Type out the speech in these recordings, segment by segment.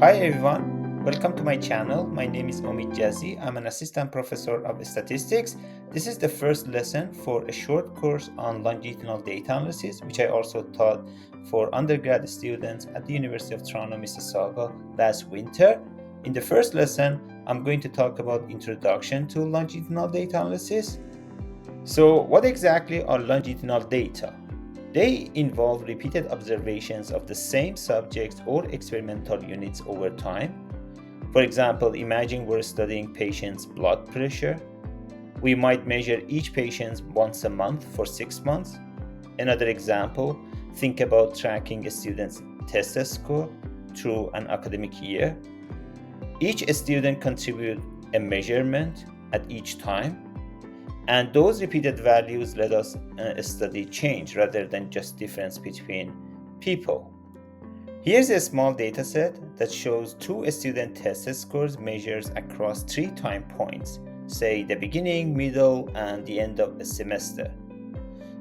Hi everyone, welcome to my channel. My name is Omid Jazi. I'm an assistant professor of statistics. This is the first lesson for a short course on longitudinal data analysis, which I also taught for undergrad students at the University of Toronto, Mississauga last winter. In the first lesson, I'm going to talk about introduction to longitudinal data analysis. So, what exactly are longitudinal data? They involve repeated observations of the same subjects or experimental units over time. For example, imagine we're studying patients' blood pressure. We might measure each patient once a month for 6 months. Another example, think about tracking a student's test score through an academic year. Each student contributes a measurement at each time, and those repeated values let us study change rather than just difference between people. Here's a small data set that shows two student test scores measures across 3 time points, say the beginning, middle, and the end of a semester.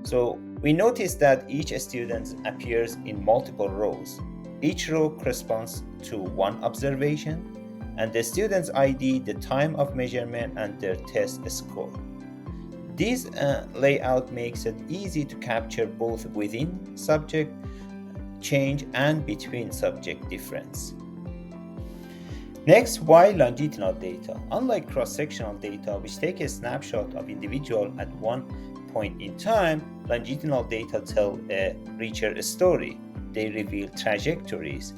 So we notice that each student appears in multiple rows. Each row corresponds to one observation, and the student's ID, the time of measurement, and their test score. This layout makes it easy to capture both within subject change and between subject difference. Next, why longitudinal data? Unlike cross-sectional data, which take a snapshot of individual at one point in time, longitudinal data tell a richer story. They reveal trajectories,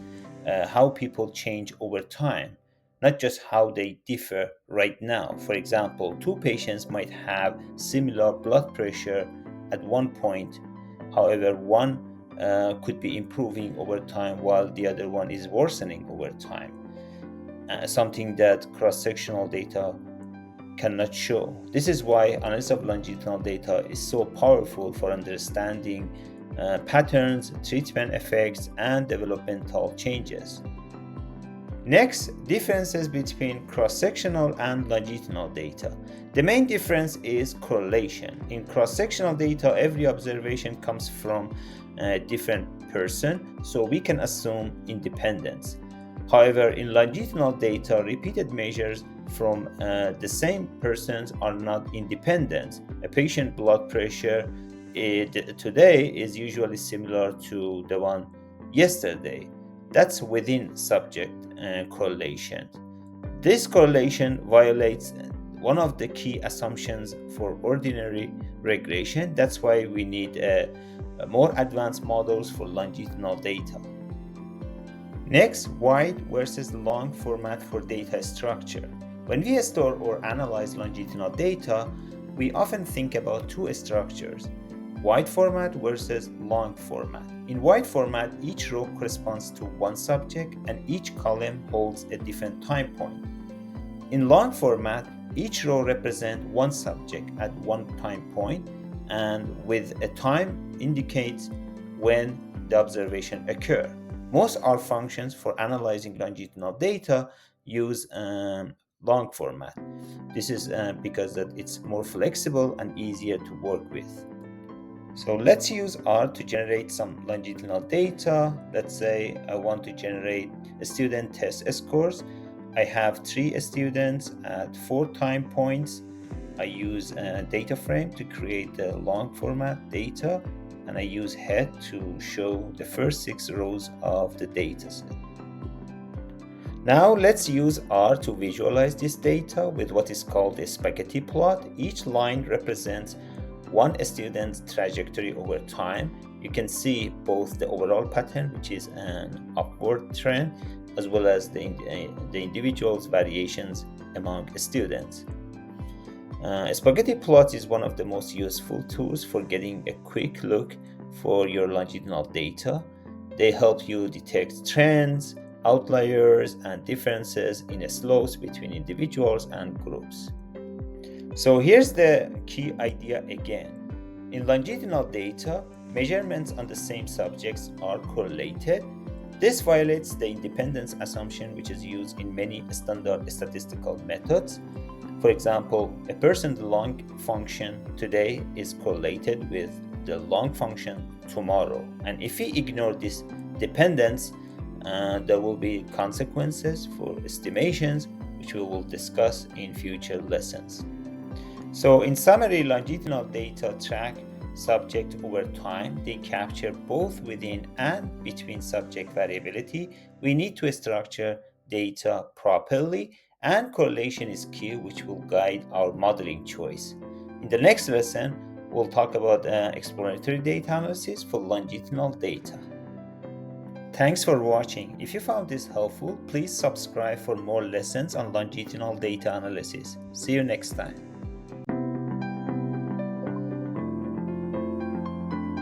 how people change over time, not just how they differ right now. For example, two patients might have similar blood pressure at one point. However, one could be improving over time while the other one is worsening over time. Something that cross-sectional data cannot show. This is why analysis of longitudinal data is so powerful for understanding patterns, treatment effects, and developmental changes. Next, differences between cross-sectional and longitudinal data. The main difference is correlation. In cross-sectional data, every observation comes from a different person, so we can assume independence. However, in longitudinal data, repeated measures from the same persons are not independent. A patient blood pressure today is usually similar to the one yesterday. That's within subject correlation. This correlation violates one of the key assumptions for ordinary regression. That's why we need more advanced models for longitudinal data. Next, wide versus long format for data structure. When we store or analyze longitudinal data, we often think about two structures: wide format versus long format. In wide format, each row corresponds to one subject and each column holds a different time point. In long format, each row represents one subject at one time point, and with a time indicates when the observation occurred. Most R functions for analyzing longitudinal data use long format. This is because that it's more flexible and easier to work with. So let's use R to generate some longitudinal data. Let's say I want to generate a student test scores. I have 3 students at 4 time points. I use a data frame to create the long format data, and I use head to show the first 6 rows of the data set. Now let's use R to visualize this data with what is called a spaghetti plot. Each line represents one student's trajectory over time. You can see both the overall pattern, which is an upward trend, as well as the individual's variations among students. A spaghetti plot is one of the most useful tools for getting a quick look for your longitudinal data. They help you detect trends, outliers, and differences in slopes between individuals and groups. So here's the key idea again. In longitudinal data, measurements on the same subjects are correlated. This violates the independence assumption, which is used in many standard statistical methods. For example, a person's lung function today is correlated with the lung function tomorrow. And if we ignore this dependence, and there will be consequences for estimations, which we will discuss in future lessons. So, in summary, longitudinal data track subject over time. They capture both within and between subject variability. We need to structure data properly, and correlation is key, which will guide our modeling choice. In the next lesson, we'll talk about exploratory data analysis for longitudinal data. Thanks for watching. If you found this helpful, please subscribe for more lessons on longitudinal data analysis. See you next time.